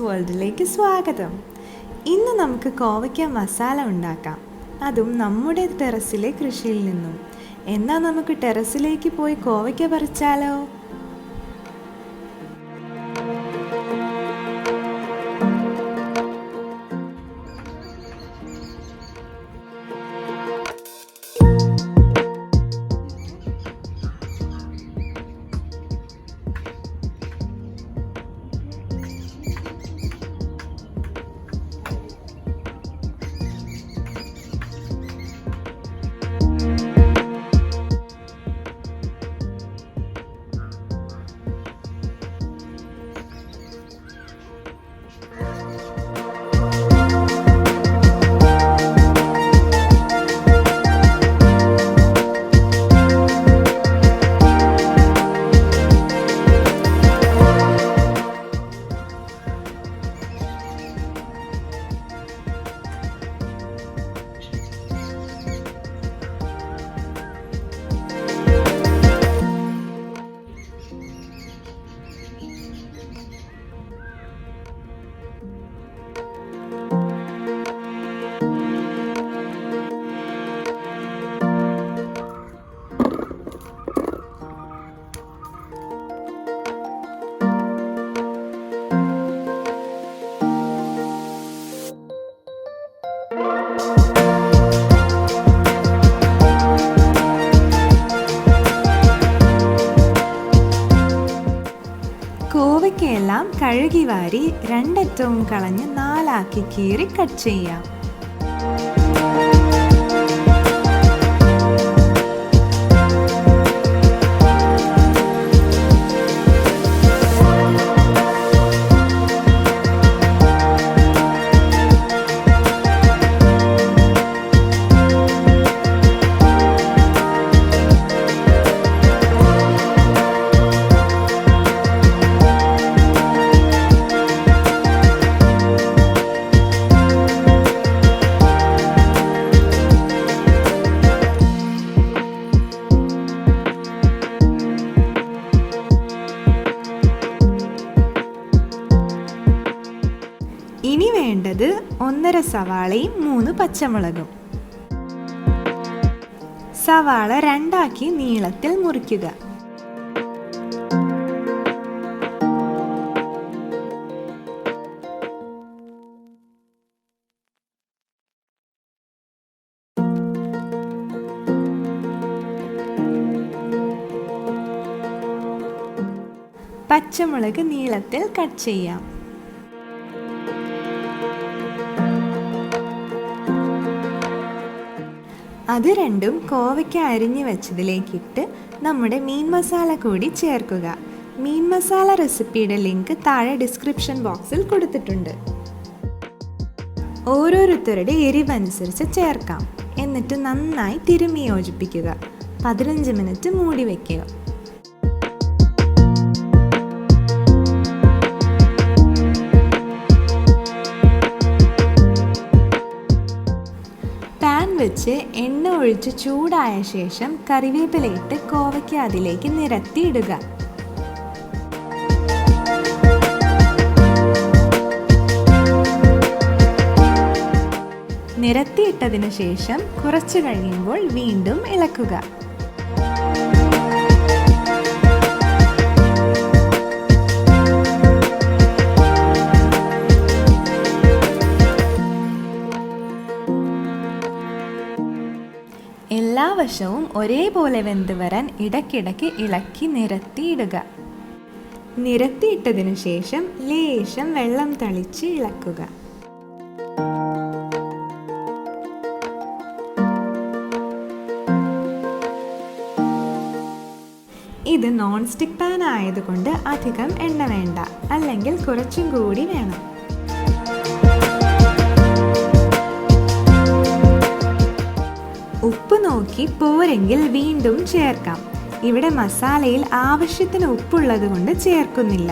വേൾഡിലേക്ക് സ്വാഗതം. ഇന്ന് നമുക്ക് കോവയ്ക്ക മസാല ഉണ്ടാക്കാം, അതും നമ്മുടെ ടെറസിലെ കൃഷിയിൽ നിന്നും. എന്നാൽ നമുക്ക് ടെറസിലേക്ക് പോയി കോവയ്ക്ക പറിച്ചാലോ? കോവയ്ക്കയെല്ലാം കഴുകി വാരി രണ്ടറ്റവും കളഞ്ഞ് നാലാക്കി കീറി കട്ട് ചെയ്യാം. ഇനി വേണ്ടത് 1.5 സവാളയും 3 പച്ചമുളകും. സവാള രണ്ടാക്കി നീളത്തിൽ മുറിക്കുക. പച്ചമുളക് നീളത്തിൽ കട്ട് ചെയ്യാം. അത് രണ്ടും കോവയ്ക്ക അരിഞ്ഞു വെച്ചതിലേക്കിട്ട് നമ്മുടെ മീൻ മസാല കൂടി ചേർക്കുക. മീൻ മസാല റെസിപ്പിയുടെ ലിങ്ക് താഴെ ഡിസ്ക്രിപ്ഷൻ ബോക്സിൽ കൊടുത്തിട്ടുണ്ട്. ഓരോരുത്തരുടെ എരിവനുസരിച്ച് ചേർക്കാം. എന്നിട്ട് നന്നായി തിരുമ്മി യോജിപ്പിക്കുക. 15 മിനിറ്റ് മൂടി വയ്ക്കുക. പാൻ വെച്ച് എണ്ണ ഒഴിച്ച് ചൂടായ ശേഷം കറിവേപ്പിലയിട്ട് കോവയ്ക്ക അതിലേക്ക് നിരത്തിയിടുക. നിരത്തിയിട്ടതിനു ശേഷം കുറച്ചു കഴിയുമ്പോൾ വീണ്ടും ഇളക്കുക. എല്ലാ വശവും ഒരേപോലെ വെന്ത് വരാൻ ഇടയ്ക്കിടയ്ക്ക് ഇളക്കി നിരത്തിയിടുക. നിരത്തിയിട്ടതിനു ശേഷം ലേശം വെള്ളം തളിച്ച് ഇളക്കുക. ഇത് നോൺ സ്റ്റിക്ക് പാൻ ആയതുകൊണ്ട് അധികം എണ്ണ വേണ്ട, അല്ലെങ്കിൽ കുറച്ചും കൂടി വേണം. ഉപ്പ് നോക്കി പോരെങ്കിൽ വീണ്ടും ചേർക്കാം. ഇവിടെ മസാലയിൽ ആവശ്യത്തിന് ഉപ്പുള്ളത് കൊണ്ട് ചേർക്കുന്നില്ല.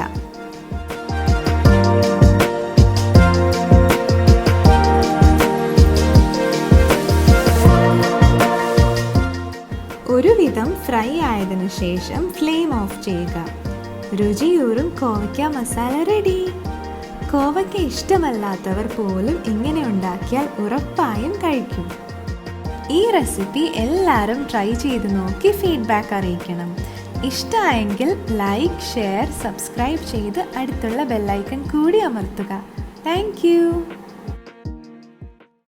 ഒരുവിധം ഫ്രൈ ആയതിനു ശേഷം ഫ്ലെയിം ഓഫ് ചെയ്യുക. രുചിയൂറും കോവയ്ക്ക മസാല റെഡി. കോവയ്ക്ക ഇഷ്ടമല്ലാത്തവർ പോലും ഇങ്ങനെ ഉണ്ടാക്കിയാൽ ഉറപ്പായും കഴിക്കും. ഈ റെസിപ്പി എല്ലാവരും ട്രൈ ചെയ്ത് നോക്കി ഫീഡ്ബാക്ക് അറിയിക്കണം. ഇഷ്ടമായെങ്കിൽ ലൈക്ക്, ഷെയർ, സബ്സ്ക്രൈബ് ചെയ്ത് അടുത്തുള്ള ബെല്ലൈക്കൺ കൂടി അമർത്തുക. Thank you.